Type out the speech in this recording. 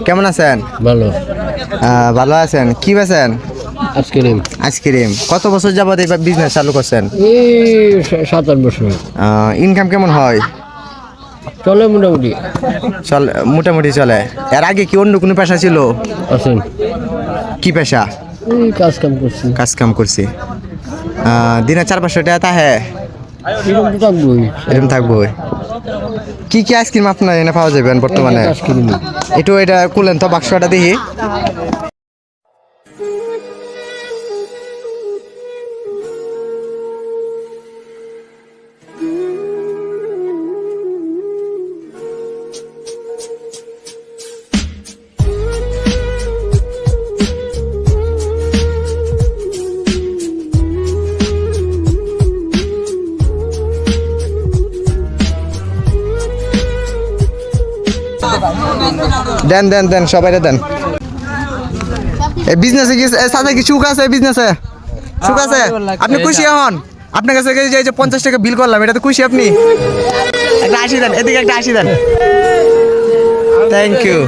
কেমন আছেন? ভালো। ভালো আছেন। কি বেচেন? আইসক্রিম। আইসক্রিম। কত বছর যাবত এই বিজনেস চালু করছেন? এই 7-8 বছর। ইনকাম কেমন হয়? চলে মোটামুটি। মোটামুটি চলে। এর আগে কি অন্য কোনো পেশা ছিল? আছেন। কি পেশা? এই কাজ কাম করছি। কাজ কাম করছি। দিনে 400-500 টাকা তাহে এরকম তো থাকবোই। এরকম থাকবো। কি কি আইসক্রিম আপনার এনে পাওয়া যাবেন বর্তমানে? আইসক্রিম। একটু এটা খুলেন তো বাক্সটা দেখি। দেন দেন দেন সবাই দেন। এই বিজনেসে কি সাথে কি সুখ আছে? বিজনেসে সুখ আছে? আপনি খুশি হন? আপনার কাছে এই যে 50 টাকা বিল করলাম, এটাতে খুশি আপনি? একটা 80 দেন, এদিকে একটা 80 দেন। Thank you.